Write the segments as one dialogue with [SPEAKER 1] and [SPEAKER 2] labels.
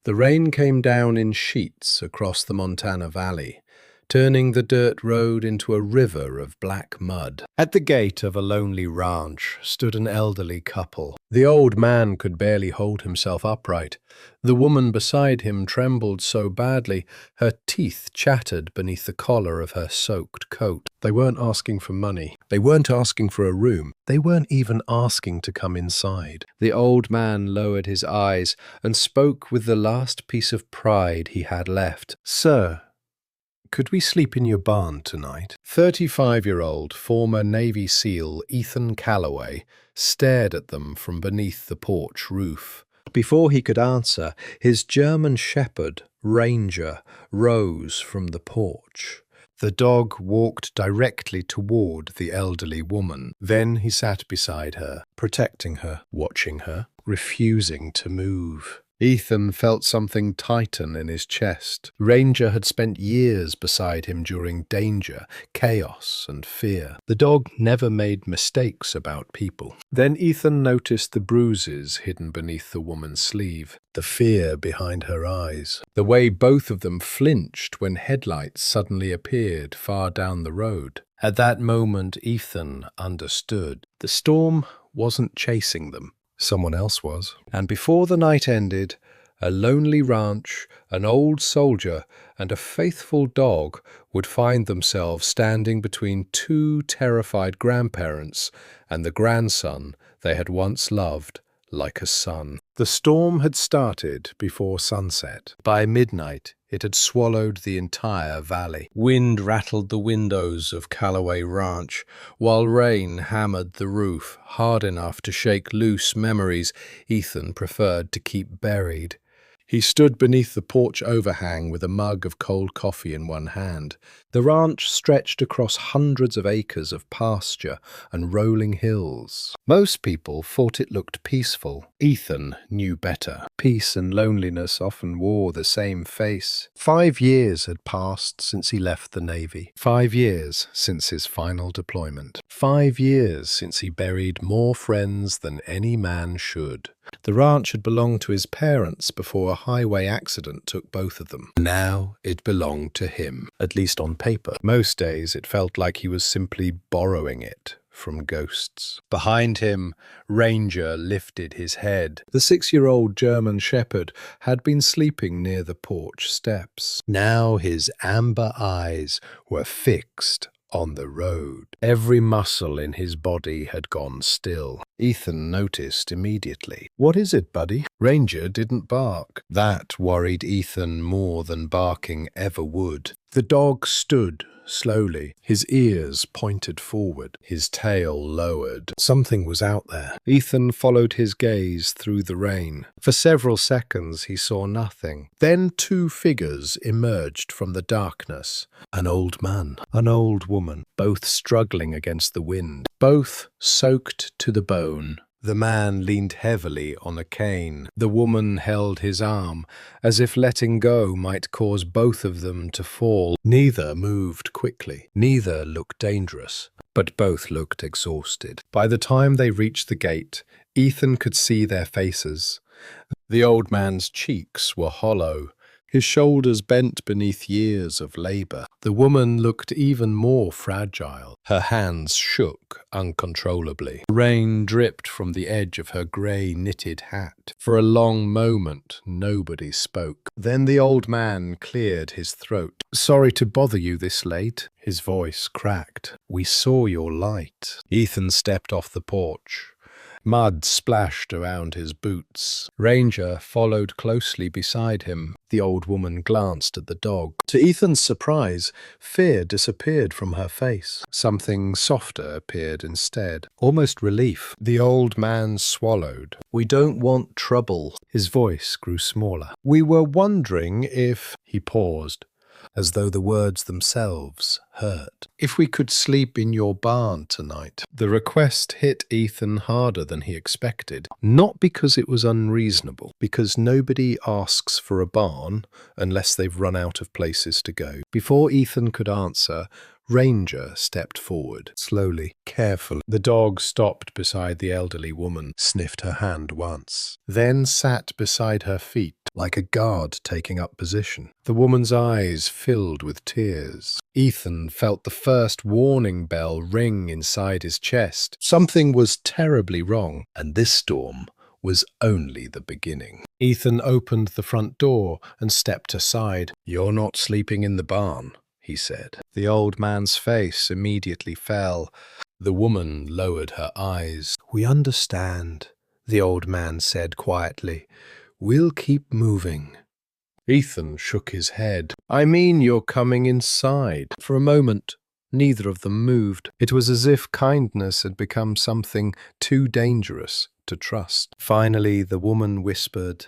[SPEAKER 1] The rain came down in sheets across the Montana Valley, turning the dirt road into a river of black mud. At the gate of a lonely ranch stood an elderly couple. The old man could barely hold himself upright. The woman beside him trembled so badly, her teeth chattered beneath the collar of her soaked coat. They weren't asking for money. They weren't asking for a room. They weren't even asking to come inside. The old man lowered his eyes and spoke with the last piece of pride he had left. "Sir, could we sleep in your barn tonight?" 35-year-old former Navy SEAL Ethan Calloway stared at them from beneath the porch roof. Before he could answer, his German shepherd, Ranger, rose from the porch. The dog walked directly toward the elderly woman. Then he sat beside her, protecting her, watching her, refusing to move. Ethan felt something tighten in his chest. Ranger had spent years beside him during danger, chaos, and fear. The dog never made mistakes about people. Then Ethan noticed the bruises hidden beneath the woman's sleeve, the fear behind her eyes, the way both of them flinched when headlights suddenly appeared far down the road. At that moment, Ethan understood. The storm wasn't chasing them. Someone else was. And before the night ended, a lonely ranch, an old soldier, and a faithful dog would find themselves standing between two terrified grandparents and the grandson they had once loved like a son. The storm had started before sunset. By midnight, it had swallowed the entire valley. Wind rattled the windows of Calloway Ranch, while rain hammered the roof hard enough to shake loose memories Ethan preferred to keep buried. He stood beneath the porch overhang with a mug of cold coffee in one hand. The ranch stretched across hundreds of acres of pasture and rolling hills. Most people thought it looked peaceful. Ethan knew better. Peace and loneliness often wore the same face. 5 years had passed since he left the Navy. 5 years since his final deployment. 5 years since he buried more friends than any man should. The ranch had belonged to his parents before a highway accident took both of them. Now it belonged to him, at least on paper. Most days it felt like he was simply borrowing it from ghosts. Behind him, Ranger lifted his head. The 6-year-old German shepherd had been sleeping near the porch steps. Now his amber eyes were fixed on the road. Every muscle in his body had gone still. Ethan noticed immediately. "What is it, buddy?" Ranger didn't bark. That worried Ethan more than barking ever would. The dog stood slowly, his ears pointed forward, his tail lowered. Something was out there. Ethan followed his gaze through the rain. For several seconds he saw nothing. Then 2 figures emerged from the darkness. An old man, an old woman, both struggling against the wind, both soaked to the bone. The man leaned heavily on a cane. The woman held his arm, as if letting go might cause both of them to fall. Neither moved quickly. Neither looked dangerous, but both looked exhausted. By the time they reached the gate, Ethan could see their faces. The old man's cheeks were hollow, his shoulders bent beneath years of labor. The woman looked even more fragile. Her hands shook uncontrollably. Rain dripped from the edge of her grey knitted hat. For a long moment, nobody spoke. Then the old man cleared his throat. "Sorry to bother you this late." His voice cracked. "We saw your light." Ethan stepped off the porch. Mud splashed around his boots. Ranger followed closely beside him. The old woman glanced at the dog. To Ethan's surprise, fear disappeared from her face. Something softer appeared instead, almost relief. The old man swallowed. "We don't want trouble." His voice grew smaller. "We were wondering if—" He paused, as though the words themselves hurt. "If we could sleep in your barn tonight." The request hit Ethan harder than he expected. Not because it was unreasonable, because nobody asks for a barn unless they've run out of places to go. Before Ethan could answer, Ranger stepped forward, slowly, carefully. The dog stopped beside the elderly woman, sniffed her hand once, then sat beside her feet, like a guard taking up position. The woman's eyes filled with tears. Ethan felt the first warning bell ring inside his chest. Something was terribly wrong, and this storm was only the beginning. Ethan opened the front door and stepped aside. "You're not sleeping in the barn," he said. The old man's face immediately fell. The woman lowered her eyes. "We understand," the old man said quietly. "We'll keep moving." Ethan shook his head. "I mean you're coming inside." For a moment, neither of them moved. It was as if kindness had become something too dangerous to trust. Finally, the woman whispered,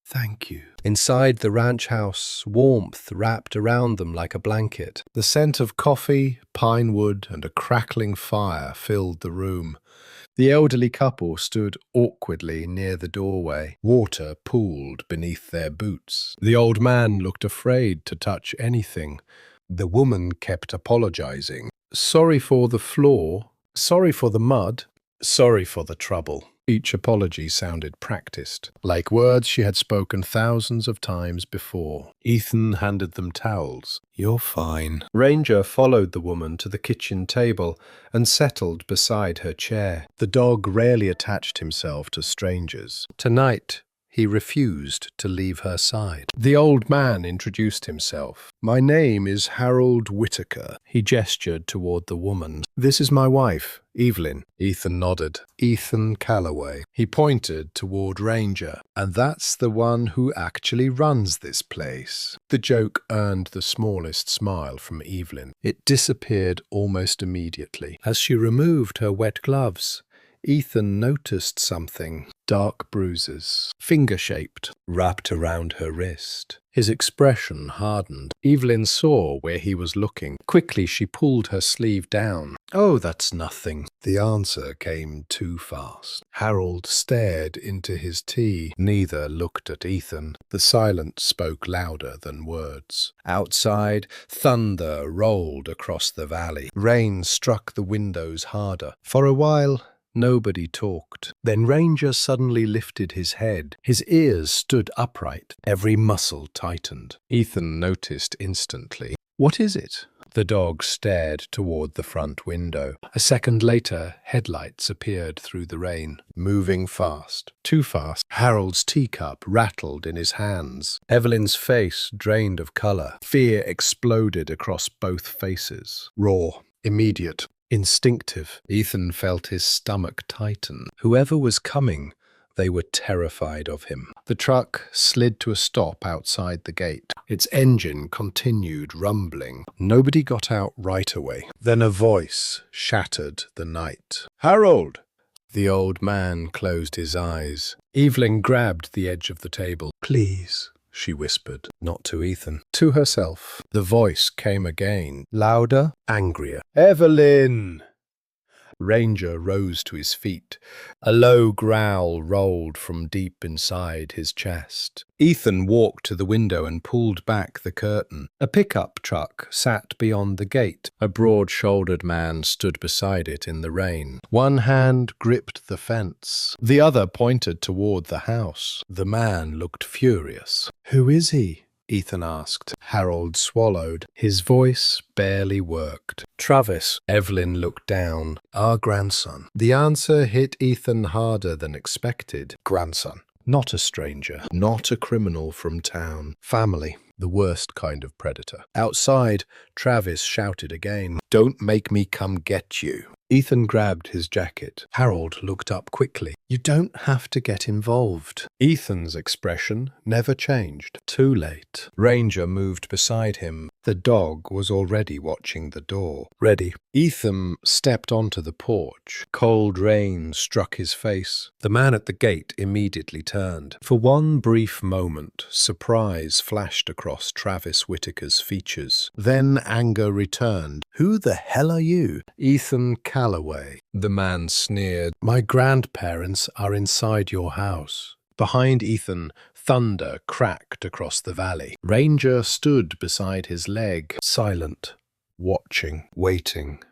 [SPEAKER 1] "Thank you." Inside the ranch house, warmth wrapped around them like a blanket. The scent of coffee, pine wood, and a crackling fire filled the room. The elderly couple stood awkwardly near the doorway. Water pooled beneath their boots. The old man looked afraid to touch anything. The woman kept apologizing. "Sorry for the floor. Sorry for the mud. Sorry for the trouble." Each apology sounded practiced, like words she had spoken thousands of times before. Ethan handed them towels. "You're fine." Ranger followed the woman to the kitchen table and settled beside her chair. The dog rarely attached himself to strangers. Tonight, he refused to leave her side. The old man introduced himself. "My name is Harold Whitaker." He gestured toward the woman. "This is my wife, Evelyn." Ethan nodded. "Ethan Calloway." He pointed toward Ranger. "And that's the one who actually runs this place." The joke earned the smallest smile from Evelyn. It disappeared almost immediately. As she removed her wet gloves, Ethan noticed something. Dark bruises, finger-shaped, wrapped around her wrist. His expression hardened. Evelyn saw where he was looking. Quickly, she pulled her sleeve down. "Oh, that's nothing." The answer came too fast. Harold stared into his tea. Neither looked at Ethan. The silence spoke louder than words. Outside, thunder rolled across the valley. Rain struck the windows harder. For a while, nobody talked. Then Ranger suddenly lifted his head. His ears stood upright. Every muscle tightened. Ethan noticed instantly. "What is it?" The dog stared toward the front window. A second later, headlights appeared through the rain, moving fast. Too fast. Harold's teacup rattled in his hands. Evelyn's face drained of color. Fear exploded across both faces. Raw, immediate, instinctive. Ethan felt his stomach tighten. Whoever was coming, they were terrified of him. The truck slid to a stop outside the gate. Its engine continued rumbling. Nobody got out right away. Then a voice shattered the night. "Harold!" The old man closed his eyes. Evelyn grabbed the edge of the table. "Please," she whispered, not to Ethan, to herself. The voice came again, louder, angrier. "Evelyn!" Ranger rose to his feet. A low growl rolled from deep inside his chest. Ethan walked to the window and pulled back the curtain. A pickup truck sat beyond the gate. A broad-shouldered man stood beside it in the rain. One hand gripped the fence. The other pointed toward the house. The man looked furious. "Who is he?" Ethan asked. Harold swallowed. His voice barely worked. "Travis." Evelyn looked down. "Our grandson." The answer hit Ethan harder than expected. Grandson. Not a stranger. Not a criminal from town. Family. The worst kind of predator. Outside, Travis shouted again. "Don't make me come get you." Ethan grabbed his jacket. Harold looked up quickly. "You don't have to get involved." Ethan's expression never changed. Too late. Ranger moved beside him. The dog was already watching the door. Ready. Ethan stepped onto the porch. Cold rain struck his face. The man at the gate immediately turned. For one brief moment, surprise flashed across Travis Whitaker's features. Then anger returned. "Who the hell are you?" "Ethan Calloway." The man sneered. "My grandparents are inside your house." Behind Ethan, thunder cracked across the valley. Ranger stood beside his leg, silent, watching, waiting.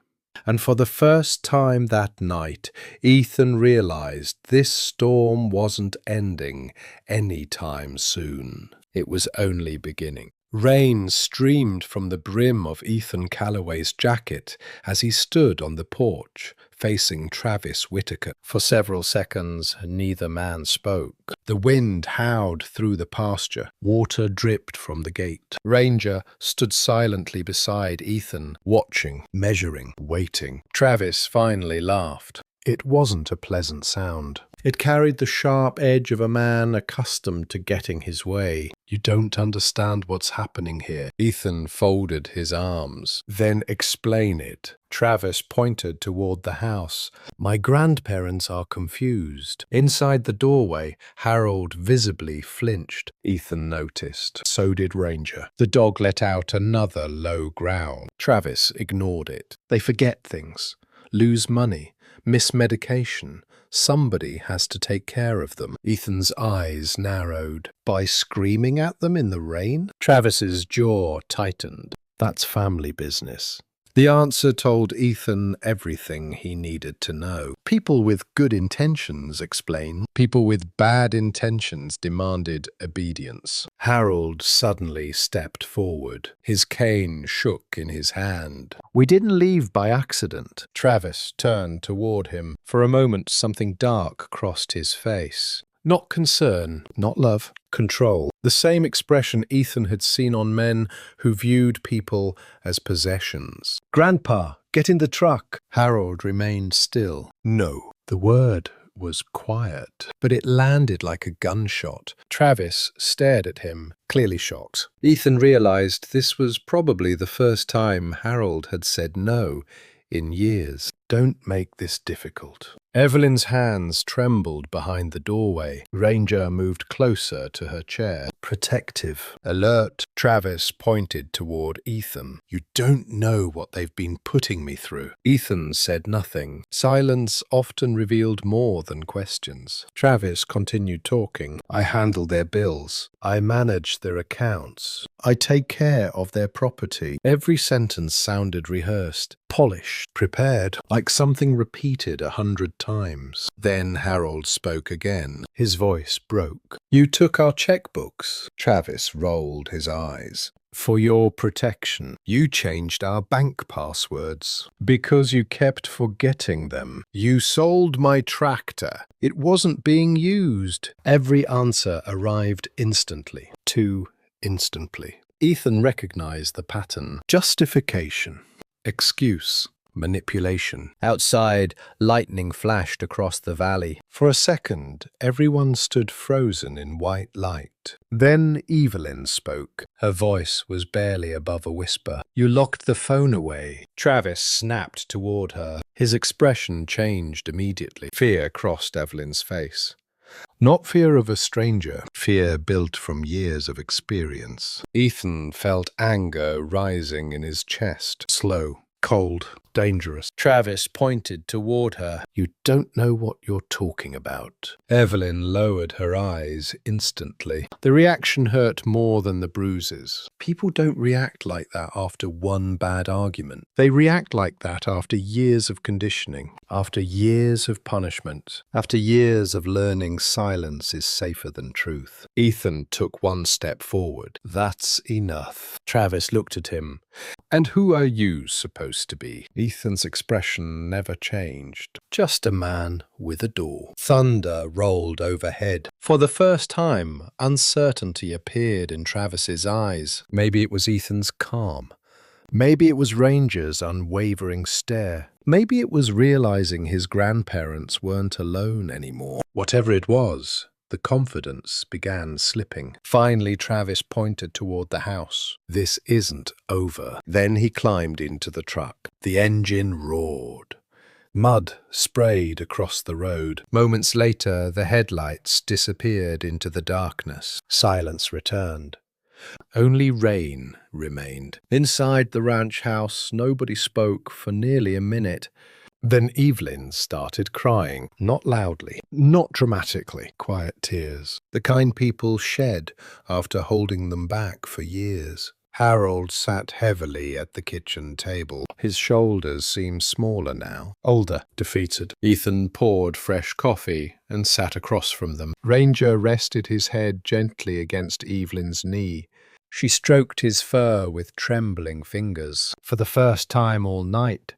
[SPEAKER 1] And for the first time that night, Ethan realized this storm wasn't ending any time soon. It was only beginning. Rain streamed from the brim of Ethan Calloway's jacket as he stood on the porch, facing Travis Whitaker. For several seconds, neither man spoke. The wind howled through the pasture. Water dripped from the gate. Ranger stood silently beside Ethan, watching, measuring, waiting. Travis finally laughed. It wasn't a pleasant sound. It carried the sharp edge of a man accustomed to getting his way. "You don't understand what's happening here." Ethan folded his arms. "Then explain it." Travis pointed toward the house. "My grandparents are confused." Inside the doorway, Harold visibly flinched. Ethan noticed. So did Ranger. The dog let out another low growl. Travis ignored it. They forget things, lose money, miss medication. Somebody has to take care of them. Ethan's eyes narrowed. By screaming at them in the rain? Travis's jaw tightened. That's family business. The answer told Ethan everything he needed to know. People with good intentions explained. People with bad intentions demanded obedience. Harold suddenly stepped forward. His cane shook in his hand. "We didn't leave by accident." Travis turned toward him. For a moment, something dark crossed his face. Not concern, not love, control. The same expression Ethan had seen on men who viewed people as possessions. "Grandpa, get in the truck." Harold remained still. "No." The word was quiet, but it landed like a gunshot. Travis stared at him, clearly shocked. Ethan realized this was probably the first time Harold had said no in years. "Don't make this difficult." Evelyn's hands trembled behind the doorway. Ranger moved closer to her chair. Protective, alert, Travis pointed toward Ethan. "You don't know what they've been putting me through." Ethan said nothing. Silence often revealed more than questions. Travis continued talking. "I handle their bills. I manage their accounts. I take care of their property." Every sentence sounded rehearsed, polished, prepared, like something repeated 100 times. Then Harold spoke again. His voice broke. "You took our checkbooks." Travis rolled his eyes. "For your protection. You changed our bank passwords because you kept forgetting them. You sold my tractor. It wasn't being used." Every answer arrived instantly. Too instantly. Ethan recognized the pattern. Justification. Excuse. Manipulation. Outside, lightning flashed across the valley. For a second, everyone stood frozen in white light. Then Evelyn spoke. Her voice was barely above a whisper. "You locked the phone away." Travis snapped toward her. His expression changed immediately. Fear crossed Evelyn's face. Not fear of a stranger, fear built from years of experience. Ethan felt anger rising in his chest. Slow, cold, dangerous. Travis pointed toward her. "You don't know what you're talking about." Evelyn lowered her eyes instantly. The reaction hurt more than the bruises. People don't react like that after one bad argument. They react like that after years of conditioning, after years of punishment, after years of learning silence is safer than truth. Ethan took one step forward. "That's enough." Travis looked at him. "And who are you supposed to be?" Ethan's expression never changed. "Just a man with a door." Thunder rolled overhead. For the first time, uncertainty appeared in Travis's eyes. Maybe it was Ethan's calm. Maybe it was Ranger's unwavering stare. Maybe it was realizing his grandparents weren't alone anymore. Whatever it was, the confidence began slipping. Finally, Travis pointed toward the house. "This isn't over." Then he climbed into the truck. The engine roared. Mud sprayed across the road. Moments later, the headlights disappeared into the darkness. Silence returned. Only rain remained. Inside the ranch house, nobody spoke for nearly a minute. Then Evelyn started crying, not loudly, not dramatically, quiet tears, the kind people shed after holding them back for years. Harold sat heavily at the kitchen table. His shoulders seemed smaller now, older, defeated. Ethan poured fresh coffee and sat across from them. Ranger rested his head gently against Evelyn's knee. She stroked his fur with trembling fingers. For the first time all night,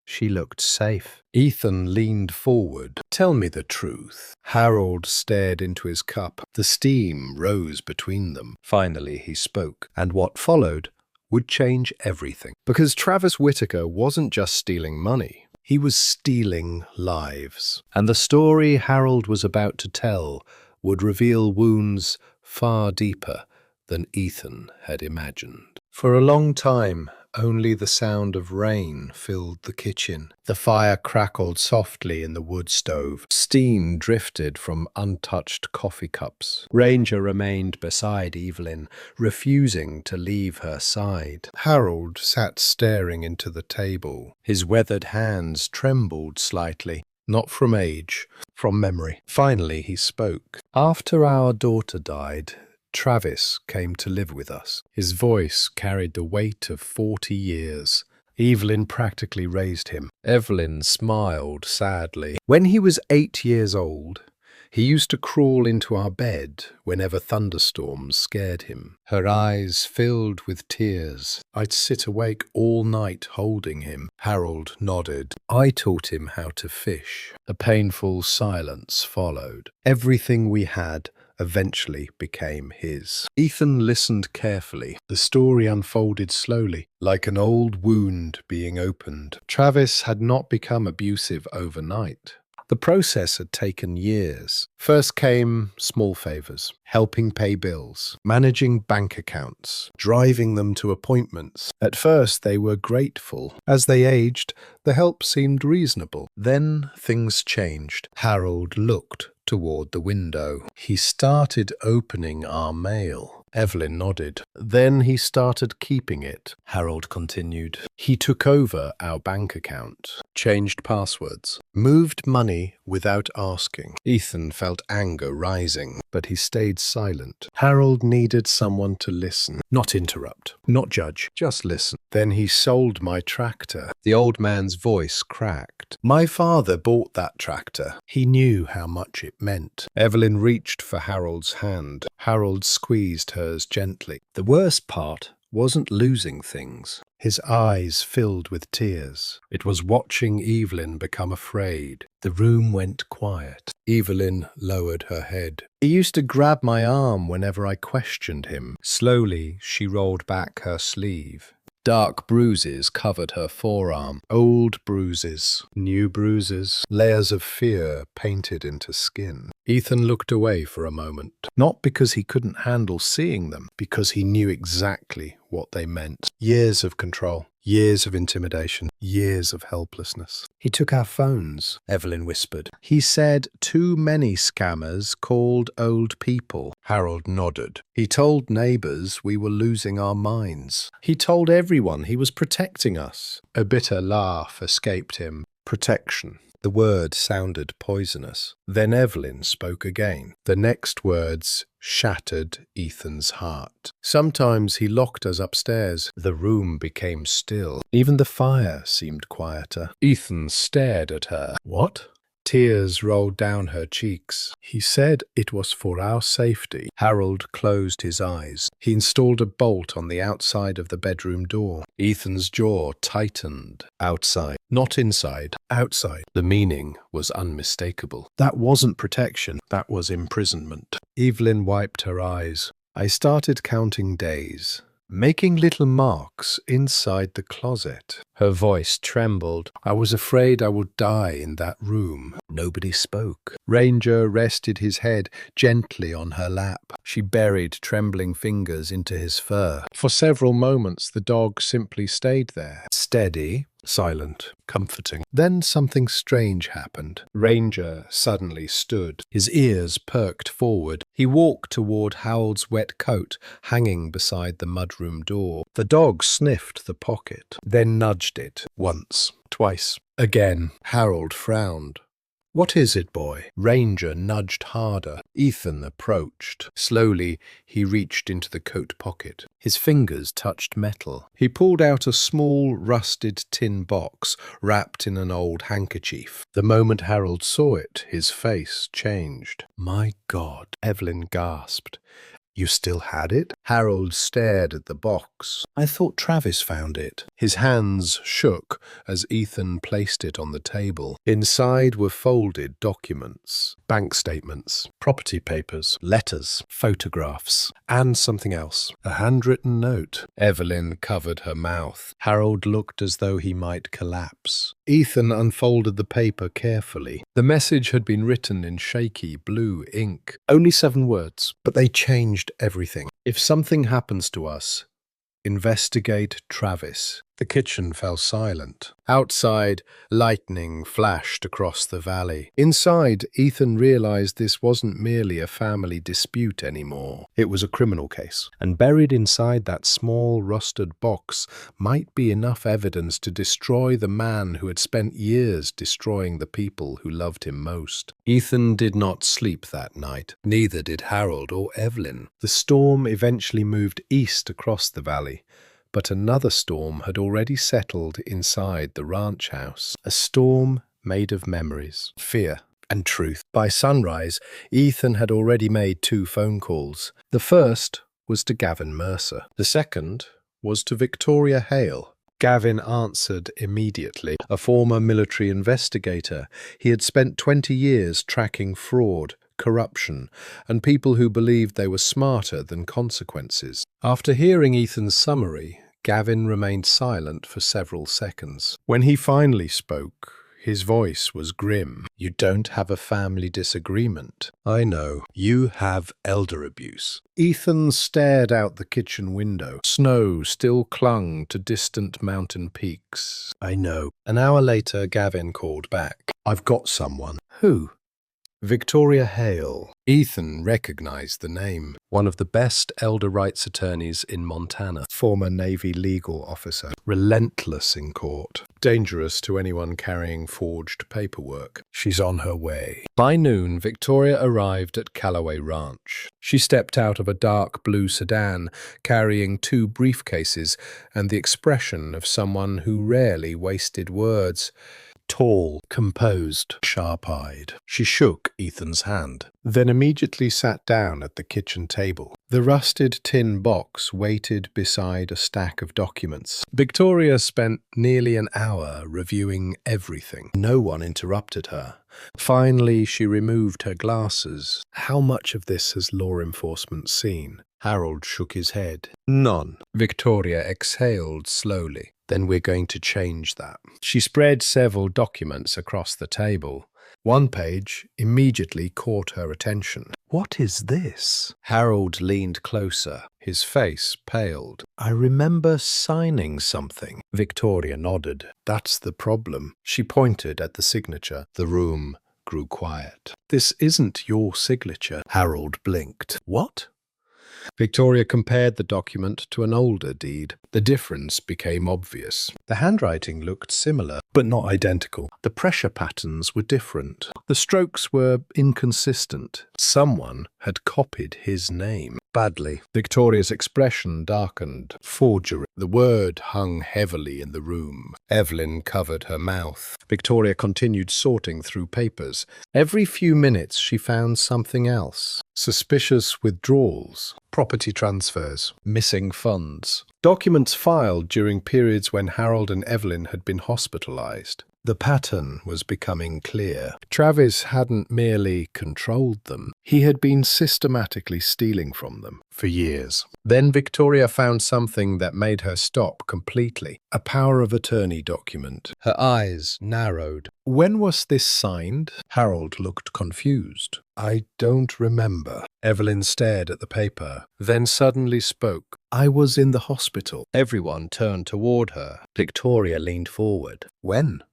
[SPEAKER 1] she looked safe. Ethan leaned forward. "Tell me the truth." Harold stared into his cup. The steam rose between them. Finally he spoke, and what followed would change everything. Because Travis Whitaker wasn't just stealing money. He was stealing lives. And the story Harold was about to tell would reveal wounds far deeper than Ethan had imagined. For a long time, only the sound of rain filled the kitchen. The fire crackled softly in the wood stove. Steam drifted from untouched coffee cups. Ranger remained beside Evelyn, refusing to leave her side. Harold sat staring into the table. His weathered hands trembled slightly. Not from age, from memory. Finally he spoke. "After our daughter died, Travis came to live with us." His voice carried the weight of 40 years. Evelyn practically raised him. Evelyn smiled sadly. "When he was 8 years old, he used to crawl into our bed whenever thunderstorms scared him." Her eyes filled with tears. "I'd sit awake all night holding him." Harold nodded. "I taught him how to fish." A painful silence followed. Everything we had eventually became his. Ethan listened carefully. The story unfolded slowly, like an old wound being opened. Travis had not become abusive overnight. The process had taken years. First came small favors, helping pay bills, managing bank accounts, driving them to appointments. At first they were grateful. As they aged, the help seemed reasonable. Then things changed. Harold looked toward the window. "He started opening our mail." Evelyn nodded. "Then he started keeping it," Harold continued. "He took over our bank account, changed passwords, moved money without asking." Ethan felt anger rising, but he stayed silent. Harold needed someone to listen, not interrupt, not judge, just listen. "Then he sold my tractor." The old man's voice cracked. "My father bought that tractor. He knew how much it meant." Evelyn reached for Harold's hand. Harold squeezed hers gently. The worst part wasn't losing things. His eyes filled with tears. It was watching Evelyn become afraid. The room went quiet. Evelyn lowered her head. "He used to grab my arm whenever I questioned him." Slowly, she rolled back her sleeve. Dark bruises covered her forearm. Old bruises, new bruises, layers of fear painted into skin. Ethan looked away for a moment, not because he couldn't handle seeing them, because he knew exactly what they meant. Years of control, years of intimidation, years of helplessness. "He took our phones," Evelyn whispered. "He said too many scammers called old people." Harold nodded. "He told neighbors we were losing our minds. He told everyone he was protecting us." A bitter laugh escaped him. Protection. The word sounded poisonous. Then Evelyn spoke again. The next words shattered Ethan's heart. "Sometimes he locked us upstairs." The room became still. Even the fire seemed quieter. Ethan stared at her. "What?" Tears rolled down her cheeks. "He said it was for our safety." Harold closed his eyes. He installed a bolt on the outside of the bedroom door. Ethan's jaw tightened. Outside. Not inside. Outside. The meaning was unmistakable. That wasn't protection. That was imprisonment. Evelyn wiped her eyes. "I started counting days, making little marks inside the closet." Her voice trembled. "I was afraid I would die in that room." Nobody spoke. Ranger rested his head gently on her lap. She buried trembling fingers into his fur. For several moments, the dog simply stayed there, steady, silent, comforting. Then something strange happened. Ranger suddenly stood. His ears perked forward. He walked toward Harold's wet coat, hanging beside the mudroom door. The dog sniffed the pocket, then nudged it. Once, twice. Again, Harold frowned. "What is it, boy?" Ranger nudged harder. Ethan approached. Slowly, he reached into the coat pocket. His fingers touched metal. He pulled out a small, rusted tin box wrapped in an old handkerchief. The moment Harold saw it, his face changed. "My God," Evelyn gasped. "You still had it?" Harold stared at the box. "I thought Travis found it." His hands shook as Ethan placed it on the table. Inside were folded documents, bank statements, property papers, letters, photographs, and something else. A handwritten note. Evelyn covered her mouth. Harold looked as though he might collapse. Ethan unfolded the paper carefully. The message had been written in shaky blue ink. Only 7 words, but they changed everything. "If something happens to us, investigate Travis." The kitchen fell silent. Outside, lightning flashed across the valley. Inside, Ethan realized this wasn't merely a family dispute anymore. It was a criminal case. And buried inside that small, rusted box might be enough evidence to destroy the man who had spent years destroying the people who loved him most. Ethan did not sleep that night. Neither did Harold or Evelyn. The storm eventually moved east across the valley. But another storm had already settled inside the ranch house. A storm made of memories, fear, and truth. By sunrise, Ethan had already made 2 phone calls. The first was to Gavin Mercer. The second was to Victoria Hale. Gavin answered immediately. A former military investigator, he had spent 20 years tracking fraud, corruption, and people who believed they were smarter than consequences. After hearing Ethan's summary, Gavin remained silent for several seconds. When he finally spoke, his voice was grim. "You don't have a family disagreement. I know. You have elder abuse." Ethan stared out the kitchen window. Snow still clung to distant mountain peaks. "I know." An hour later, Gavin called back. "I've got someone." "Who?" "Victoria Hale." Ethan recognized the name. One of the best elder rights attorneys in Montana. Former Navy legal officer. Relentless in court. Dangerous to anyone carrying forged paperwork. She's on her way. By noon, Victoria arrived at Callaway Ranch. She stepped out of a dark blue sedan, carrying 2 briefcases and the expression of someone who rarely wasted words. Tall, composed, sharp-eyed. She shook Ethan's hand, then immediately sat down at the kitchen table. The rusted tin box waited beside a stack of documents. Victoria spent nearly an hour reviewing everything. No one interrupted her. Finally, she removed her glasses. "How much of this has law enforcement seen?" Harold shook his head. "None." Victoria exhaled slowly. "Then we're going to change that." She spread several documents across the table. One page immediately caught her attention. "What is this?" Harold leaned closer. His face paled. "I remember signing something." Victoria nodded. "That's the problem." She pointed at the signature. The room grew quiet. "This isn't your signature." Harold blinked. "What?" Victoria compared the document to an older deed. The difference became obvious. The handwriting looked similar, but not identical. The pressure patterns were different. The strokes were inconsistent. Someone had copied his name. Badly. Victoria's expression darkened. Forgery. The word hung heavily in the room. Evelyn covered her mouth. Victoria continued sorting through papers. Every few minutes she found something else. Suspicious withdrawals, property transfers, missing funds. Documents filed during periods when Harold and Evelyn had been hospitalized. The pattern was becoming clear. Travis hadn't merely controlled them. He had been systematically stealing from them for years. Then Victoria found something that made her stop completely. A power of attorney document. Her eyes narrowed. "When was this signed?" Harold looked confused. "I don't remember." Evelyn stared at the paper, then suddenly spoke. "I was in the hospital." Everyone turned toward her. Victoria leaned forward. "When?"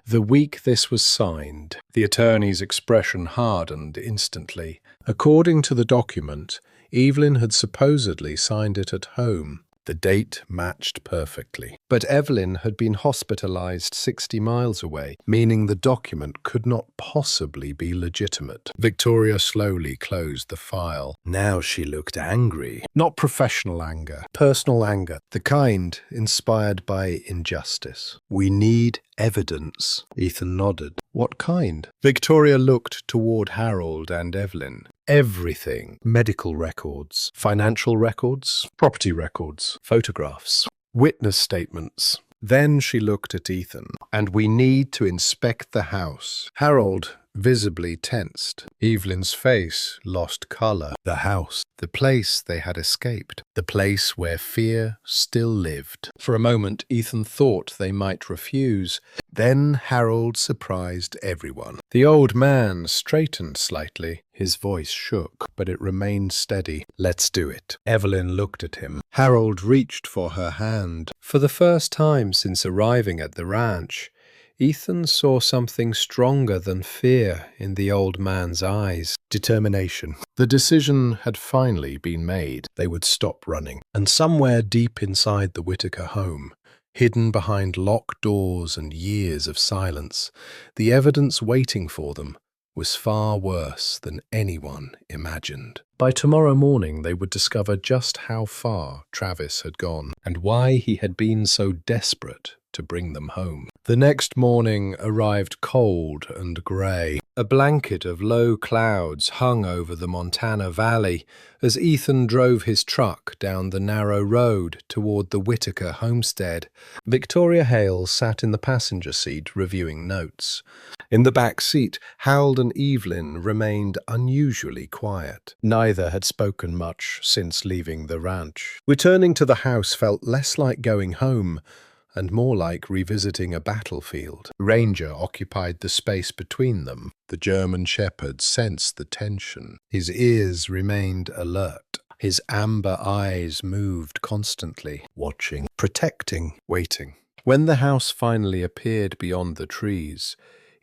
[SPEAKER 1] "The week this was signed." The attorney's expression hardened instantly. According to the document, Evelyn had supposedly signed it at home. The date matched perfectly. But Evelyn had been hospitalized 60 miles away, meaning the document could not possibly be legitimate. Victoria slowly closed the file. Now she looked angry. Not professional anger, personal anger, the kind inspired by injustice. We need evidence. Ethan nodded. What kind? Victoria looked toward Harold and Evelyn. Everything. Medical records, financial records, property records, photographs, witness statements. Then she looked at Ethan. And we need to inspect the house. Harold visibly tensed. Evelyn's face lost color. The house, the place they had escaped, the place where fear still lived. For a moment, Ethan thought they might refuse. Then Harold surprised everyone. The old man straightened slightly. His voice shook, but it remained steady. Let's do it. Evelyn looked at him. Harold reached for her hand. For the first time since arriving at the ranch, Ethan saw something stronger than fear in the old man's eyes. Determination. The decision had finally been made. They would stop running. And somewhere deep inside the Whitaker home, hidden behind locked doors and years of silence, the evidence waiting for them was far worse than anyone imagined. By tomorrow morning, they would discover just how far Travis had gone and why he had been so desperate to bring them home. The next morning arrived cold and grey. A blanket of low clouds hung over the Montana Valley as Ethan drove his truck down the narrow road toward the Whitaker homestead. Victoria Hale sat in the passenger seat reviewing notes. In the back seat, Harold and Evelyn remained unusually quiet. Neither had spoken much since leaving the ranch. Returning to the house felt less like going home and more like revisiting a battlefield. Ranger occupied the space between them. The German shepherd sensed the tension. His ears remained alert. His amber eyes moved constantly, watching, protecting, waiting. When the house finally appeared beyond the trees,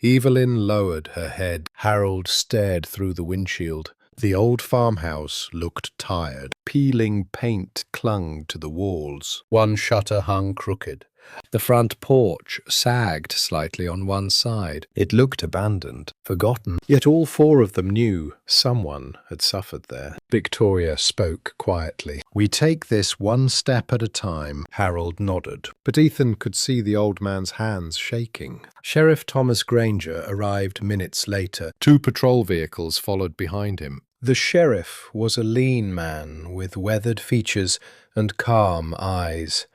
[SPEAKER 1] Evelyn lowered her head. Harold stared through the windshield. The old farmhouse looked tired. Peeling paint clung to the walls. One shutter hung crooked. The front porch sagged slightly on one side. It looked abandoned, forgotten. Yet all four of them knew someone had suffered there. Victoria spoke quietly. We take this one step at a time. Harold nodded, but Ethan could see the old man's hands shaking. Sheriff Thomas Granger arrived minutes later. 2 patrol vehicles followed behind him. The sheriff was a lean man with weathered features and calm eyes.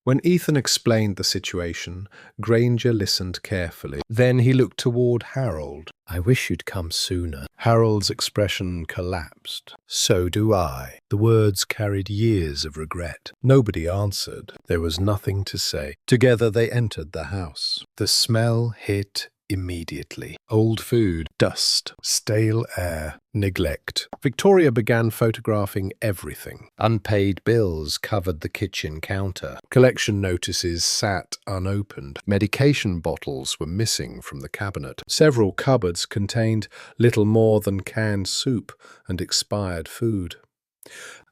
[SPEAKER 1] When Ethan explained the situation, Granger listened carefully. Then he looked toward Harold. I wish you'd come sooner. Harold's expression collapsed. So do I. The words carried years of regret. Nobody answered. There was nothing to say. Together they entered the house. The smell hit immediately. Old food, dust, stale air, neglect. Victoria began photographing everything. Unpaid bills covered the kitchen counter. Collection notices sat unopened. Medication bottles were missing from the cabinet. Several cupboards contained little more than canned soup and expired food.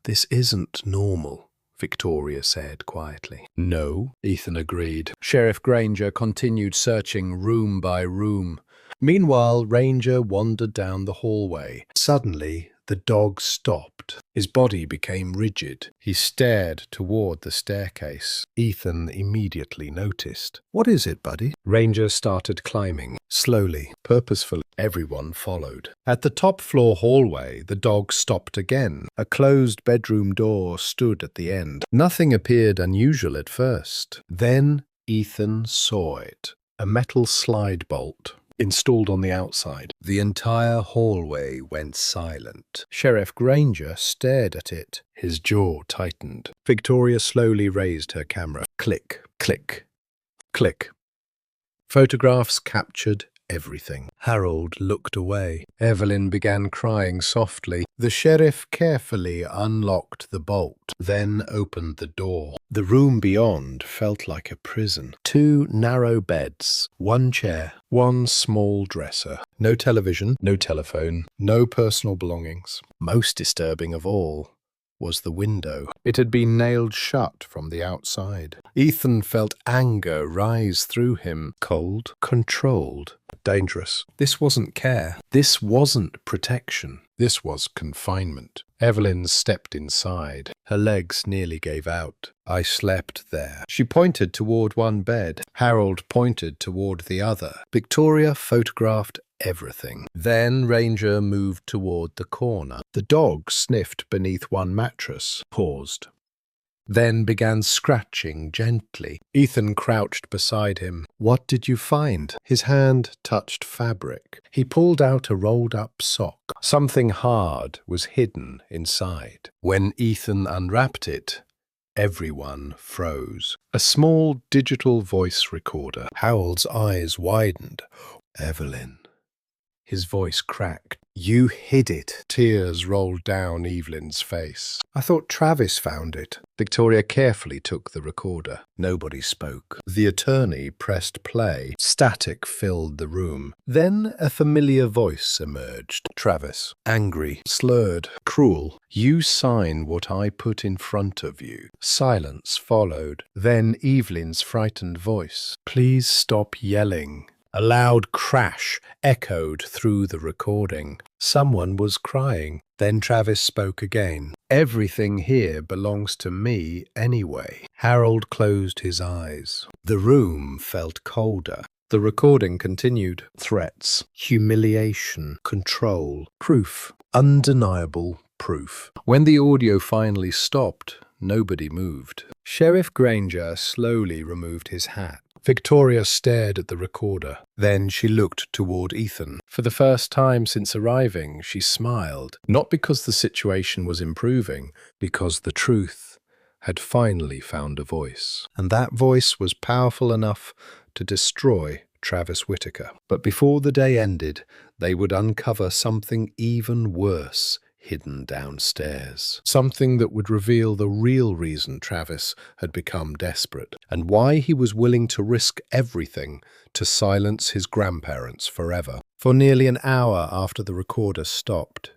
[SPEAKER 1] This isn't normal, Victoria said quietly. No, Ethan agreed. Sheriff Granger continued searching room by room. Meanwhile, Ranger wandered down the hallway. Suddenly, the dog stopped. His body became rigid. He stared toward the staircase. Ethan immediately noticed. What is it, buddy? Ranger started climbing. Slowly, purposefully. Everyone followed. At the top floor hallway, the dog stopped again. A closed bedroom door stood at the end. Nothing appeared unusual at first. Then Ethan saw it. A metal slide bolt installed on the outside. The entire hallway went silent. Sheriff Granger stared at it. His jaw tightened. Victoria slowly raised her camera. Click, click, click. Photographs captured everything. Harold looked away. Evelyn began crying softly. The sheriff carefully unlocked the bolt, then opened the door. The room beyond felt like a prison. 2 narrow beds, 1 chair, 1 small dresser. No television, no telephone, no personal belongings. Most disturbing of all was the window. It had been nailed shut from the outside. Ethan felt anger rise through him, cold, controlled, dangerous. This wasn't care. This wasn't protection. This was confinement. Evelyn stepped inside. Her legs nearly gave out. I slept there. She pointed toward one bed. Harold pointed toward the other. Victoria photographed everything. Then Ranger moved toward the corner. The dog sniffed beneath one mattress, paused, then began scratching gently. Ethan crouched beside him. "What did you find?" His hand touched fabric. He pulled out a rolled-up sock. Something hard was hidden inside. When Ethan unwrapped it, everyone froze. A small digital voice recorder. Harold's eyes widened. "Evelyn." His voice cracked. "You hid it." Tears rolled down Evelyn's face. "I thought Travis found it." Victoria carefully took the recorder. Nobody spoke. The attorney pressed play. Static filled the room. Then a familiar voice emerged. Travis. Angry, slurred, cruel. "You sign what I put in front of you." Silence followed. Then Evelyn's frightened voice. "Please stop yelling." A loud crash echoed through the recording. Someone was crying. Then Travis spoke again. "Everything here belongs to me anyway." Harold closed his eyes. The room felt colder. The recording continued. Threats, humiliation, control, proof, undeniable proof. When the audio finally stopped, nobody moved. Sheriff Granger slowly removed his hat. Victoria stared at the recorder. Then she looked toward Ethan. For the first time since arriving, she smiled. Not because the situation was improving, because the truth had finally found a voice. And that voice was powerful enough to destroy Travis Whitaker. But before the day ended, they would uncover something even worse hidden downstairs. Something that would reveal the real reason Travis had become desperate, and why he was willing to risk everything to silence his grandparents forever. For nearly an hour after the recorder stopped,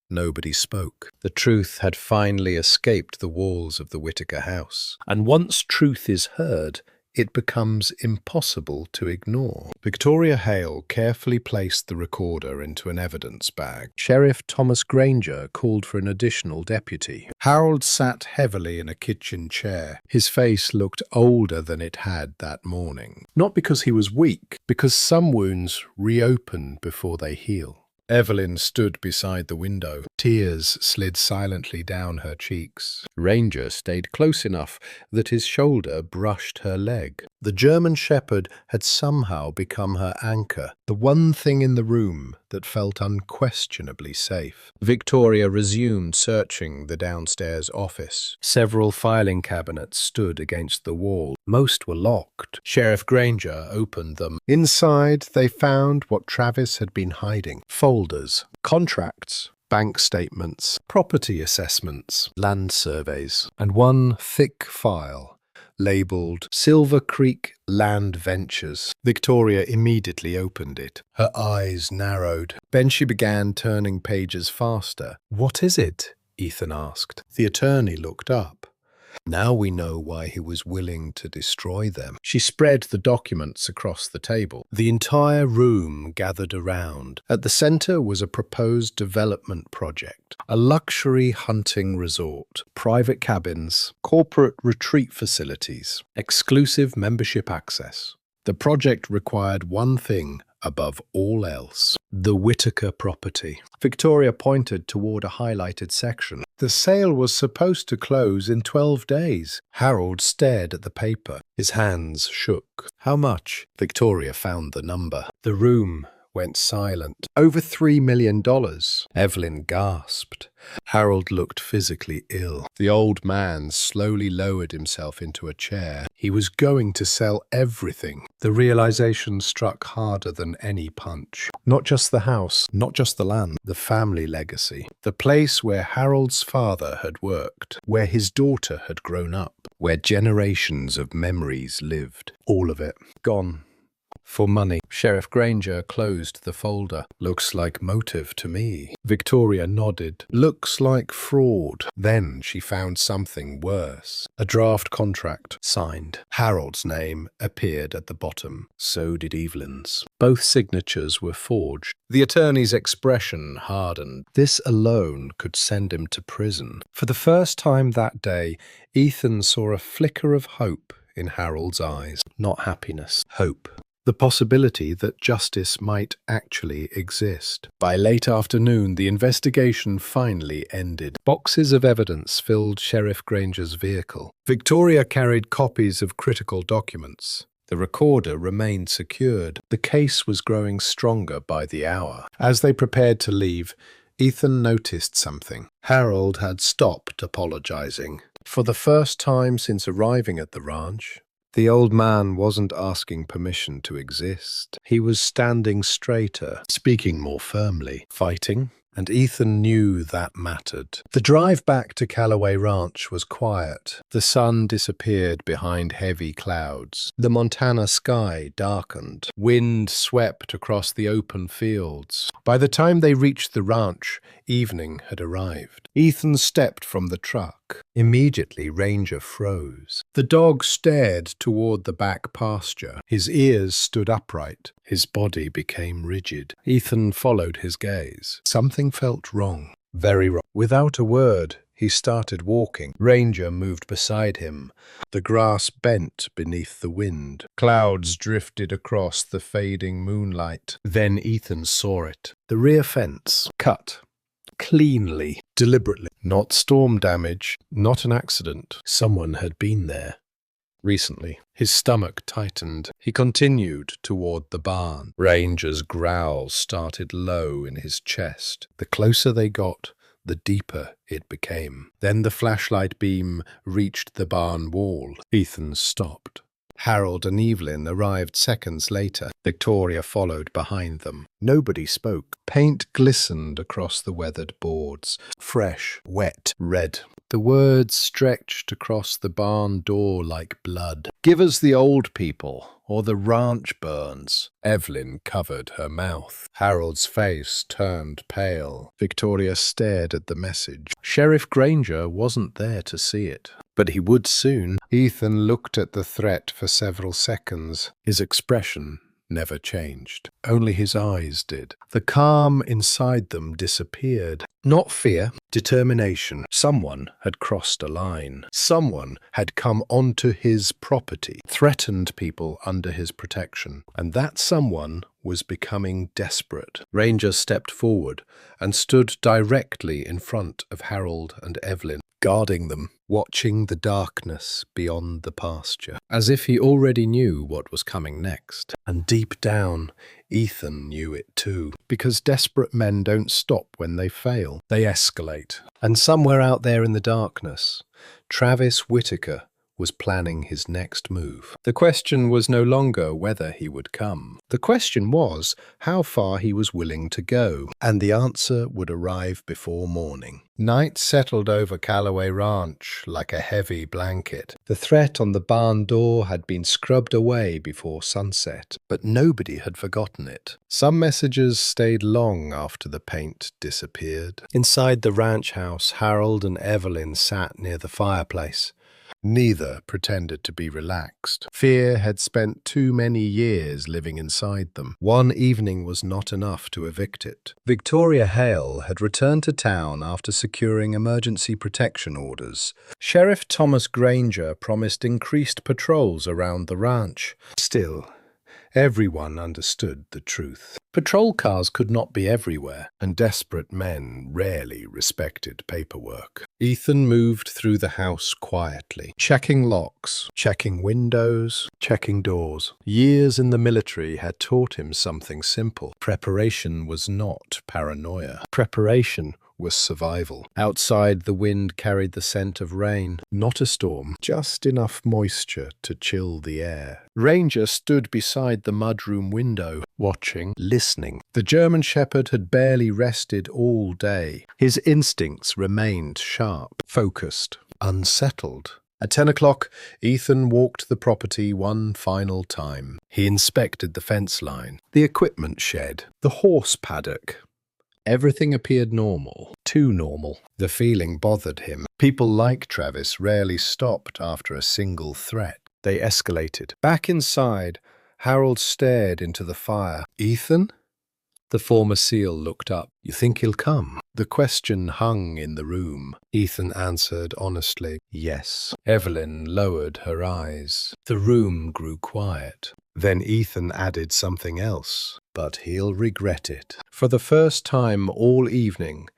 [SPEAKER 1] nobody spoke. The truth had finally escaped the walls of the Whitaker house. And once truth is heard, it becomes impossible to ignore. Victoria Hale carefully placed the recorder into an evidence bag. Sheriff Thomas Granger called for an additional deputy. Harold sat heavily in a kitchen chair. His face looked older than it had that morning. Not because he was weak, because some wounds reopen before they heal. Evelyn stood beside the window. Tears slid silently down her cheeks. Ranger stayed close enough that his shoulder brushed her leg. The German Shepherd had somehow become her anchor, the one thing in the room that felt unquestionably safe. Victoria resumed searching the downstairs office. Several filing cabinets stood against the wall. Most were locked. Sheriff Granger opened them. Inside, they found what Travis had been hiding. Folders, contracts, bank statements, property assessments, land surveys, and one thick file labeled Silver Creek Land Ventures. Victoria immediately opened it. Her eyes narrowed. Then she began turning pages faster. "What is it?" Ethan asked. The attorney looked up. "Now we know why he was willing to destroy them." She spread the documents across the table. The entire room gathered around. At the center was a proposed development project, a luxury hunting resort, private cabins, corporate retreat facilities, exclusive membership access. The project required one thing above all else: the Whitaker property. Victoria pointed toward a highlighted section. The sale was supposed to close in 12 days. Harold stared at the paper. His hands shook. "How much?" Victoria found the number. The room went silent. "Over $3 million. Evelyn gasped. Harold looked physically ill. The old man slowly lowered himself into a chair. He was going to sell everything. The realization struck harder than any punch. Not just the house, not just the land, the family legacy. The place where Harold's father had worked, where his daughter had grown up, where generations of memories lived. All of it gone. For money. Sheriff Granger closed the folder. Looks like motive to me. Victoria nodded. Looks like fraud. Then she found something worse. A draft contract signed. Harold's name appeared at the bottom. So did Evelyn's. Both signatures were forged. The attorney's expression hardened. This alone could send him to prison. For the first time that day, Ethan saw a flicker of hope in Harold's eyes. Not happiness. Hope. The possibility that justice might actually exist. By late afternoon, the investigation finally ended. Boxes of evidence filled Sheriff Granger's vehicle. Victoria carried copies of critical documents. The recorder remained secured. The case was growing stronger by the hour. As they prepared to leave, Ethan noticed something. Harold had stopped apologizing. For the first time since arriving at the ranch, the old man wasn't asking permission to exist. He was standing straighter, speaking more firmly, fighting, and Ethan knew that mattered. The drive back to Callaway Ranch was quiet. The sun disappeared behind heavy clouds. The Montana sky darkened. Wind swept across the open fields. By the time they reached the ranch, evening had arrived. Ethan stepped from the truck. Immediately, Ranger froze. The dog stared toward the back pasture. His ears stood upright. His body became rigid. Ethan followed his gaze. Something felt wrong. Very wrong. Without a word, he started walking. Ranger moved beside him. The grass bent beneath the wind. Clouds drifted across the fading moonlight. Then Ethan saw it. The rear fence, cut. Cleanly, deliberately. Not storm damage, not an accident. Someone had been there. Recently, his stomach tightened. He continued toward the barn. Ranger's growl started low in his chest. The closer they got, the deeper it became. Then the flashlight beam reached the barn wall. Ethan stopped. Harold and Evelyn arrived seconds later. Victoria followed behind them. Nobody spoke. Paint glistened across the weathered boards. Fresh, wet, red. The words stretched across the barn door like blood. Give us the old people, or the ranch burns. Evelyn covered her mouth. Harold's face turned pale. Victoria stared at the message. Sheriff Granger wasn't there to see it, but he would soon. Ethan looked at the threat for several seconds. His expression never changed. Only his eyes did. The calm inside them disappeared. Not fear, determination. Someone had crossed a line. Someone had come onto his property, threatened people under his protection. And that someone was becoming desperate. Ranger stepped forward and stood directly in front of Harold and Evelyn, guarding them, watching the darkness beyond the pasture, as if he already knew what was coming next. And deep down, Ethan knew it too, because desperate men don't stop when they fail. They escalate. And somewhere out there in the darkness, Travis Whitaker was planning his next move. The question was no longer whether he would come. The question was how far he was willing to go, and the answer would arrive before morning. Night settled over Callaway Ranch like a heavy blanket. The threat on the barn door had been scrubbed away before sunset, but nobody had forgotten it. Some messages stayed long after the paint disappeared. Inside the ranch house, Harold and Evelyn sat near the fireplace. Neither pretended to be relaxed. Fear had spent too many years living inside them. One evening was not enough to evict it. Victoria Hale had returned to town after securing emergency protection orders. Sheriff Thomas Granger promised increased patrols around the ranch. Still, everyone understood the truth. Patrol cars could not be everywhere, and desperate men rarely respected paperwork. Ethan moved through the house quietly, checking locks, checking windows, checking doors. Years in the military had taught him something simple. Preparation was not paranoia. Preparation was survival. Outside, the wind carried the scent of rain. Not a storm, just enough moisture to chill the air. Ranger stood beside the mudroom window, watching, listening. The German shepherd had barely rested all day. His instincts remained sharp, focused, unsettled. At 10 o'clock, Ethan walked the property one final time. He inspected the fence line, the equipment shed, the horse paddock. Everything appeared normal, too normal. The feeling bothered him. People like Travis rarely stopped after a single threat. They escalated. Back inside, Harold stared into the fire. "Ethan?" The former SEAL looked up. "You think he'll come?" The question hung in the room. Ethan answered honestly, "Yes." Evelyn lowered her eyes. The room grew quiet. Then Ethan added something else. "But he'll regret it." For the first time all evening,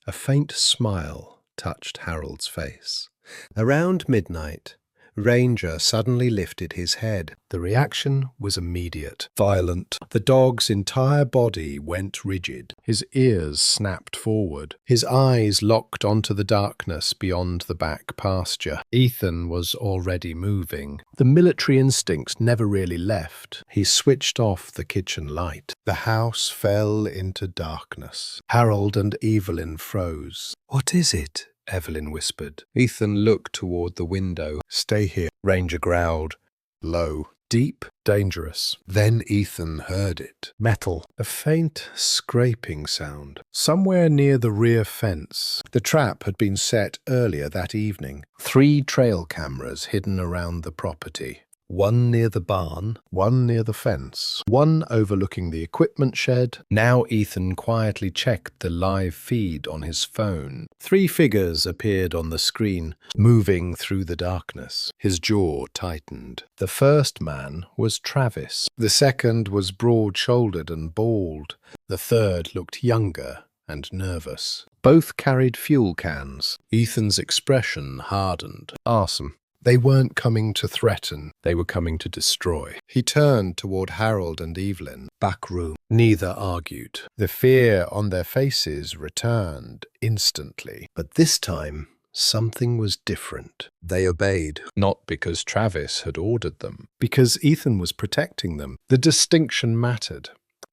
[SPEAKER 1] a faint smile touched Harold's face. Around midnight, Ranger suddenly lifted his head. The reaction was immediate, violent. The dog's entire body went rigid. His ears snapped forward. His eyes locked onto the darkness beyond the back pasture. Ethan was already moving. The military instinct never really left. He switched off the kitchen light. The house fell into darkness. Harold and Evelyn froze. "What is it?" Evelyn whispered. Ethan looked toward the window. "Stay here," Ranger growled. Low, deep, dangerous. Then Ethan heard it. Metal. A faint scraping sound. Somewhere near the rear fence. The trap had been set earlier that evening. 3 trail cameras hidden around the property. One near the barn, one near the fence, one overlooking the equipment shed. Now Ethan quietly checked the live feed on his phone. 3 figures appeared on the screen, moving through the darkness. His jaw tightened. The first man was Travis. The second was broad-shouldered and bald. The third looked younger and nervous. Both carried fuel cans. Ethan's expression hardened. Arson. They weren't coming to threaten, they were coming to destroy. He turned toward Harold and Evelyn. Back room. Neither argued. The fear on their faces returned instantly. But this time, something was different. They obeyed, not because Travis had ordered them, because Ethan was protecting them. The distinction mattered.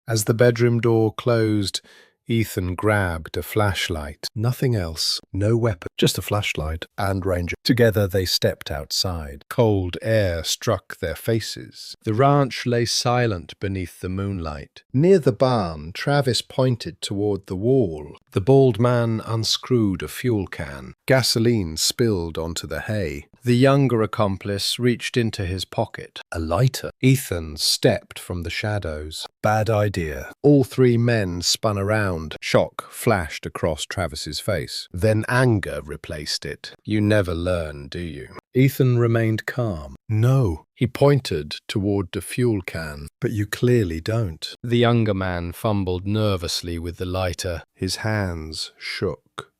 [SPEAKER 1] As the bedroom door closed, Ethan grabbed a flashlight. Nothing else. No weapon. Just a flashlight and Ranger. Together they stepped outside. Cold air struck their faces. The ranch lay silent beneath the moonlight. Near the barn, Travis pointed toward the wall. The bald man unscrewed a fuel can. Gasoline spilled onto the hay. The younger accomplice reached into his pocket. A lighter. Ethan stepped from the shadows. Bad idea. All 3 men spun around. Shock flashed across Travis's face. Then anger replaced it. You never learn, do you? Ethan remained calm. "No." He pointed toward the fuel can. "But you clearly don't." The younger man fumbled nervously with the lighter. His hands shook.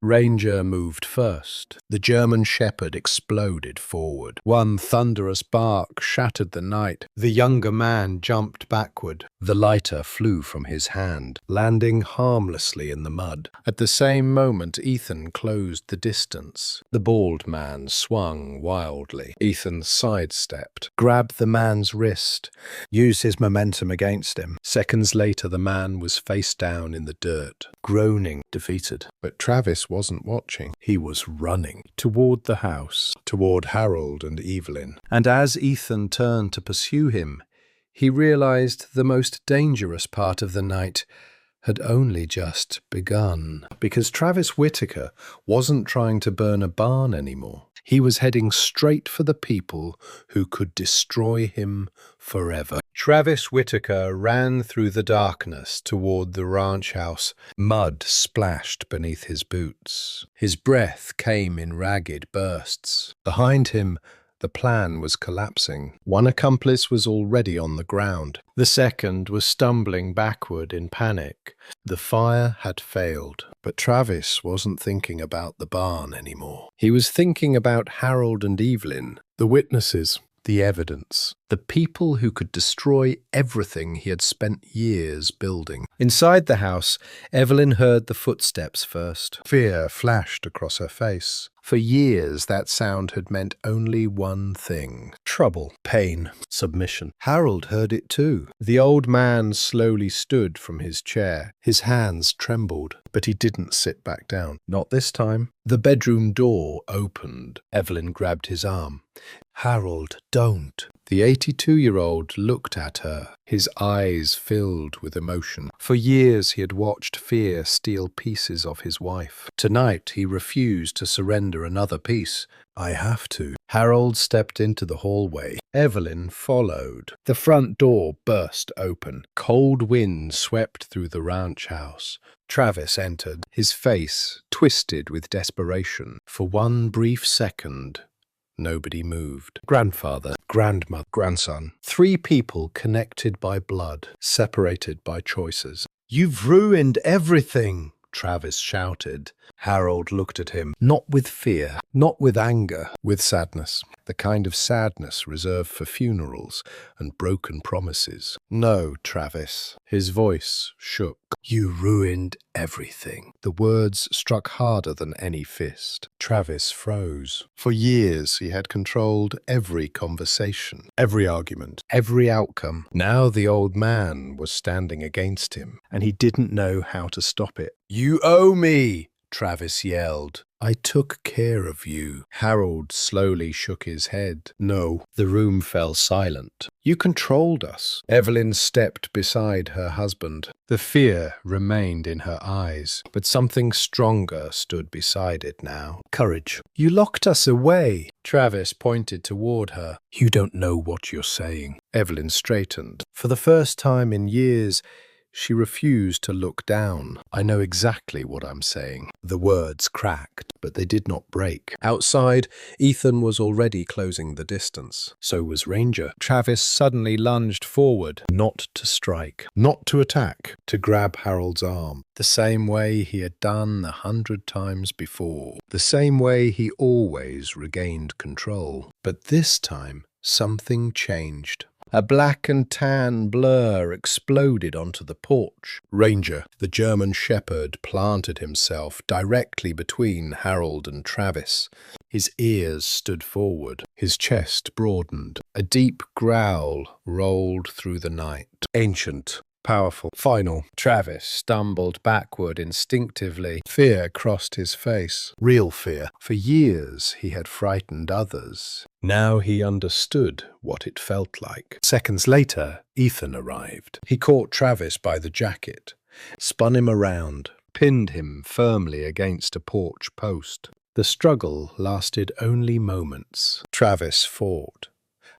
[SPEAKER 1] Ranger moved first. The German Shepherd exploded forward. One thunderous bark shattered the night. The younger man jumped backward. The lighter flew from his hand, landing harmlessly in the mud. At the same moment, Ethan closed the distance. The bald man swung wildly. Ethan sidestepped, grabbed the man's wrist, used his momentum against him. Seconds later, the man was face down in the dirt, groaning, defeated. But Travis wasn't watching. He was running toward the house, toward Harold and Evelyn. And as Ethan turned to pursue him, he realized the most dangerous part of the night had only just begun. Because Travis Whitaker wasn't trying to burn a barn anymore. He was heading straight for the people who could destroy him forever. Travis Whitaker ran through the darkness toward the ranch house. Mud splashed beneath his boots. His breath came in ragged bursts. Behind him, the plan was collapsing. One accomplice was already on the ground. The second was stumbling backward in panic. The fire had failed. But Travis wasn't thinking about the barn anymore. He was thinking about Harold and Evelyn, the witnesses, the evidence, the people who could destroy everything he had spent years building. Inside the house, Evelyn heard the footsteps first. Fear flashed across her face. For years, that sound had meant only one thing: trouble, pain, submission. Harold heard it too. The old man slowly stood from his chair. His hands trembled, but he didn't sit back down. Not this time. The bedroom door opened. Evelyn grabbed his arm. "Harold, don't." The 82-year-old looked at her, his eyes filled with emotion. For years he had watched fear steal pieces of his wife. Tonight he refused to surrender another piece. "I have to." Harold stepped into the hallway. Evelyn followed. The front door burst open. Cold wind swept through the ranch house. Travis entered, his face twisted with desperation. For one brief second, nobody moved. Grandfather, grandmother, grandson. 3 people connected by blood, separated by choices. "You've ruined everything," Travis shouted. Harold looked at him, not with fear, not with anger, with sadness. The kind of sadness reserved for funerals and broken promises. "No, Travis." His voice shook. "You ruined everything." The words struck harder than any fist. Travis froze. For years he had controlled every conversation, every argument, every outcome. Now the old man was standing against him, and he didn't know how to stop it. "You owe me!" Travis yelled. "I took care of you." Harold slowly shook his head. "No." The room fell silent. "You controlled us." Evelyn stepped beside her husband. The fear remained in her eyes, but something stronger stood beside it now. Courage. "You locked us away." Travis pointed toward her. "You don't know what you're saying." Evelyn straightened. For the first time in years, she refused to look down. "I know exactly what I'm saying." The words cracked, but they did not break. Outside, Ethan was already closing the distance. So was Ranger. Travis suddenly lunged forward, not to strike, not to attack, to grab Harold's arm. The same way he had done 100 times before. The same way he always regained control. But this time, something changed. A black and tan blur exploded onto the porch. Ranger, the German shepherd, planted himself directly between Harold and Travis. His ears stood forward. His chest broadened. A deep growl rolled through the night. Ancient, powerful, final. Travis stumbled backward instinctively. Fear crossed his face. Real fear. For years he had frightened others. Now he understood what it felt like. Seconds later, Ethan arrived. He caught Travis by the jacket, spun him around, pinned him firmly against a porch post. The struggle lasted only moments. Travis fought,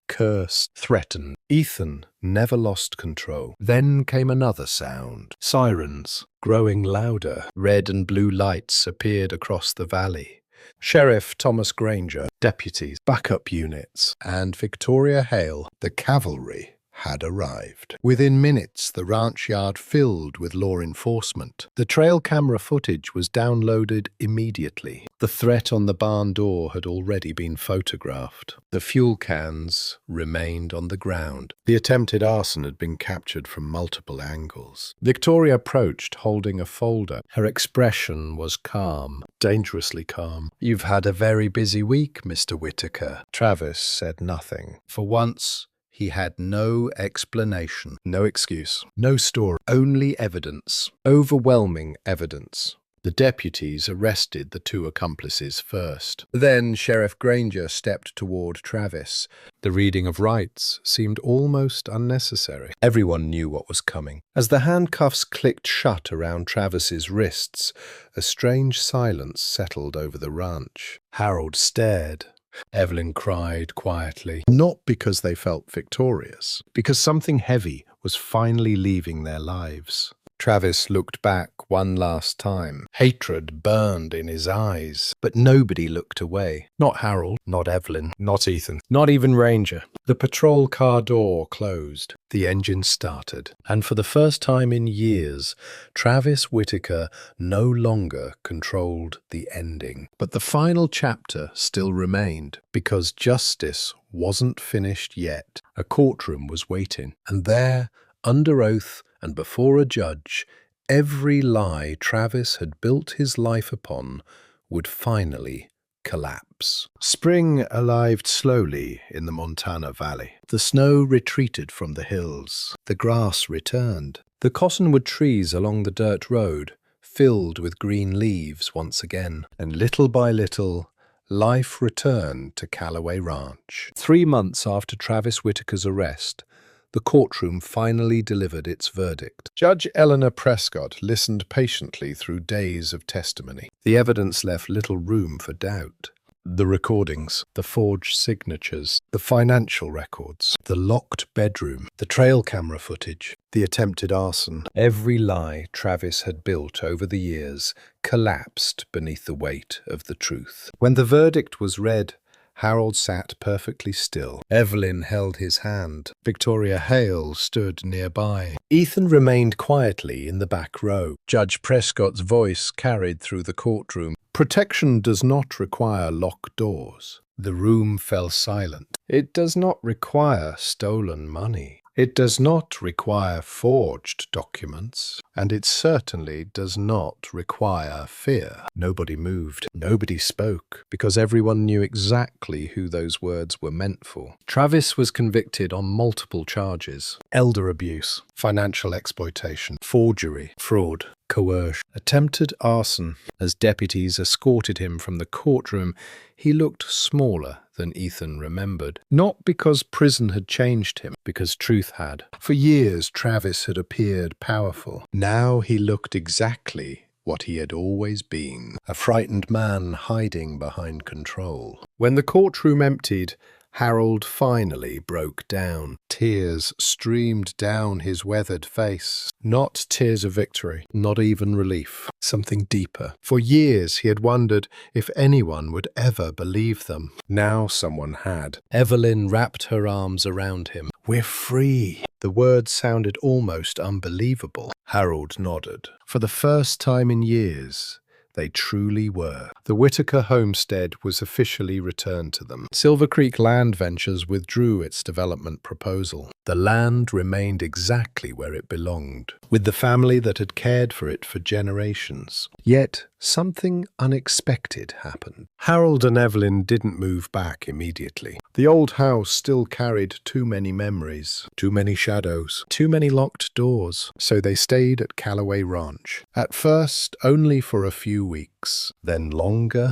[SPEAKER 1] cursed, threatened. Ethan never lost control. Then came another sound. Sirens, growing louder. Red and blue lights appeared across the valley. Sheriff Thomas Granger, deputies, backup units, and Victoria Hale, the cavalry, had arrived. Within minutes, the ranch yard filled with law enforcement. The trail camera footage was downloaded immediately. The threat on the barn door had already been photographed. The fuel cans remained on the ground. The attempted arson had been captured from multiple angles. Victoria approached, holding a folder. Her expression was calm, dangerously calm. "You've had a very busy week, Mr. Whitaker." Travis said nothing. For once, he had no explanation, no excuse, no story, only evidence, overwhelming evidence. The deputies arrested the 2 accomplices first. Then Sheriff Granger stepped toward Travis. The reading of rights seemed almost unnecessary. Everyone knew what was coming. As the handcuffs clicked shut around Travis's wrists, a strange silence settled over the ranch. Harold stared. Evelyn cried quietly, not because they felt victorious, because something heavy was finally leaving their lives. Travis looked back one last time. Hatred burned in his eyes, but nobody looked away. Not Harold, not Evelyn, not Ethan, not even Ranger. The patrol car door closed. The engine started, and for the first time in years, Travis Whitaker no longer controlled the ending. But the final chapter still remained, because justice wasn't finished yet. A courtroom was waiting, and there, under oath and before a judge, every lie Travis had built his life upon would finally collapse. Spring arrived slowly in the Montana Valley. The snow retreated from the hills. The grass returned. The cottonwood trees along the dirt road filled with green leaves once again. And little by little, life returned to Callaway Ranch. 3 months after Travis Whitaker's arrest, the courtroom finally delivered its verdict. Judge Eleanor Prescott listened patiently through days of testimony. The evidence left little room for doubt. The recordings, the forged signatures, the financial records, the locked bedroom, the trail camera footage, the attempted arson. Every lie Travis had built over the years collapsed beneath the weight of the truth. When the verdict was read, Harold sat perfectly still. Evelyn held his hand. Victoria Hale stood nearby. Ethan remained quietly in the back row. Judge Prescott's voice carried through the courtroom. Protection does not require locked doors. The room fell silent. It does not require stolen money. It does not require forged documents, and it certainly does not require fear. Nobody moved. Nobody spoke, because everyone knew exactly who those words were meant for. Travis was convicted on multiple charges: elder abuse, financial exploitation, forgery, fraud, coercion, attempted arson. As deputies escorted him from the courtroom, he looked smaller than Ethan remembered. Not because prison had changed him, because truth had. For years, Travis had appeared powerful. Now he looked exactly what he had always been, a frightened man hiding behind control. When the courtroom emptied, Harold finally broke down. Tears streamed down his weathered face. Not tears of victory, not even relief. Something deeper. For years he had wondered if anyone would ever believe them. Now someone had. Evelyn wrapped her arms around him. "We're free." The words sounded almost unbelievable. Harold nodded. For the first time in years, they truly were. The Whitaker homestead was officially returned to them. Silver Creek Land Ventures withdrew its development proposal. The land remained exactly where it belonged, with the family that had cared for it for generations. Yet, something unexpected happened. Harold and Evelyn didn't move back immediately. The old house still carried too many memories, too many shadows, too many locked doors. So they stayed at Callaway Ranch. At first, only for a few weeks, then longer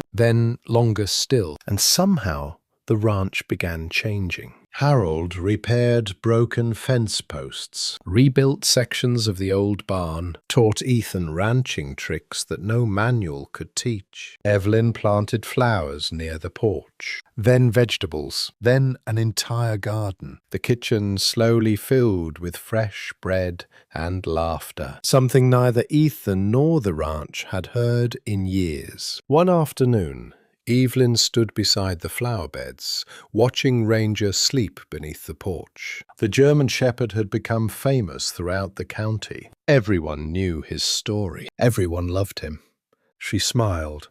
[SPEAKER 1] still, and somehow the ranch began changing. Harold repaired broken fence posts, rebuilt sections of the old barn, taught Ethan ranching tricks that no manual could teach. Evelyn planted flowers near the porch, then vegetables, then an entire garden. The kitchen slowly filled with fresh bread and laughter, something neither Ethan nor the ranch had heard in years. One afternoon, Evelyn stood beside the flower beds, watching Ranger sleep beneath the porch. The German Shepherd had become famous throughout the county. Everyone knew his story. Everyone loved him. She smiled.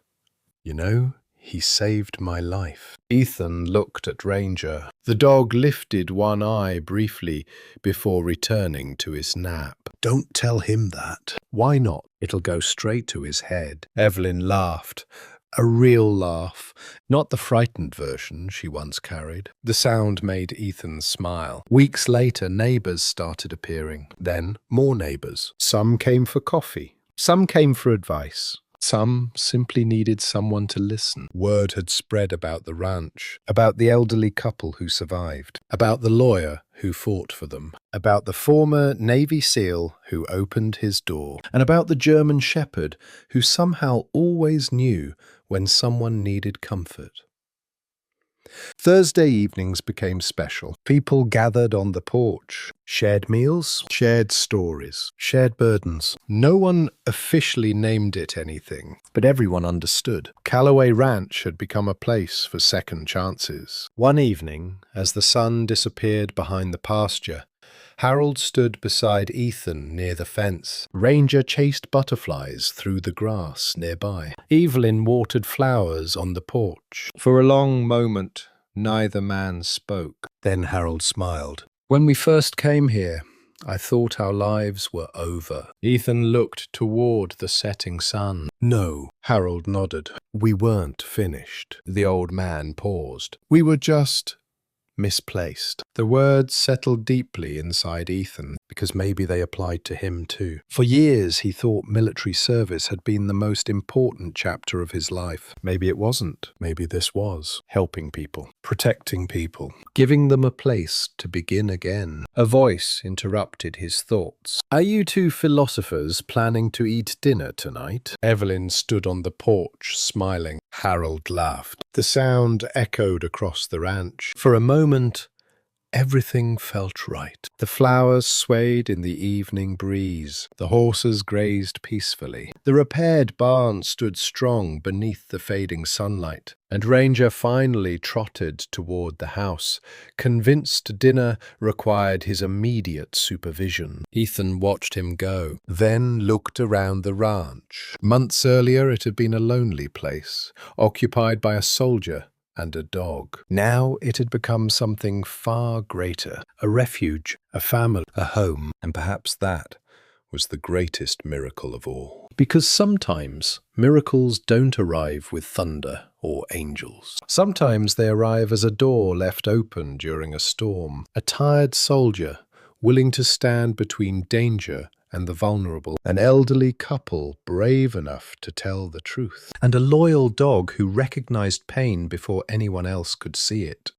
[SPEAKER 1] "You know, he saved my life." Ethan looked at Ranger. The dog lifted one eye briefly before returning to his nap. "Don't tell him that." "Why not? It'll go straight to his head." Evelyn laughed. A real laugh, not the frightened version she once carried. The sound made Ethan smile. Weeks later, neighbors started appearing. Then, more neighbors. Some came for coffee. Some came for advice. Some simply needed someone to listen. Word had spread about the ranch, about the elderly couple who survived, about the lawyer who fought for them, about the former Navy SEAL who opened his door, and about the German Shepherd who somehow always knew when someone needed comfort. Thursday evenings became special. People gathered on the porch, shared meals, shared stories, shared burdens. No one officially named it anything, but everyone understood. Callaway Ranch had become a place for second chances. One evening, as the sun disappeared behind the pasture, Harold stood beside Ethan near the fence. Ranger chased butterflies through the grass nearby. Evelyn watered flowers on the porch. For a long moment, neither man spoke. Then Harold smiled. "When we first came here, I thought our lives were over." Ethan looked toward the setting sun. "No," Harold nodded. "We weren't finished." The old man paused. "We were just misplaced." The words settled deeply inside Ethan, because maybe they applied to him too. For years he thought military service had been the most important chapter of his life. Maybe it wasn't. Maybe this was. Helping people, protecting people, giving them a place to begin again. A voice interrupted his thoughts. "Are you two philosophers planning to eat dinner tonight?" Evelyn stood on the porch, smiling. Harold laughed. The sound echoed across the ranch. For a moment, everything felt right. The flowers swayed in the evening breeze. The horses grazed peacefully. The repaired barn stood strong beneath the fading sunlight. And Ranger finally trotted toward the house, convinced dinner required his immediate supervision. Ethan watched him go, then looked around the ranch. Months earlier it had been a lonely place, occupied by a soldier and a dog. Now it had become something far greater, a refuge, a family, a home, and perhaps that was the greatest miracle of all. Because sometimes miracles don't arrive with thunder or angels. Sometimes they arrive as a door left open during a storm, a tired soldier willing to stand between danger and the vulnerable, an elderly couple brave enough to tell the truth, and a loyal dog who recognized pain before anyone else could see it.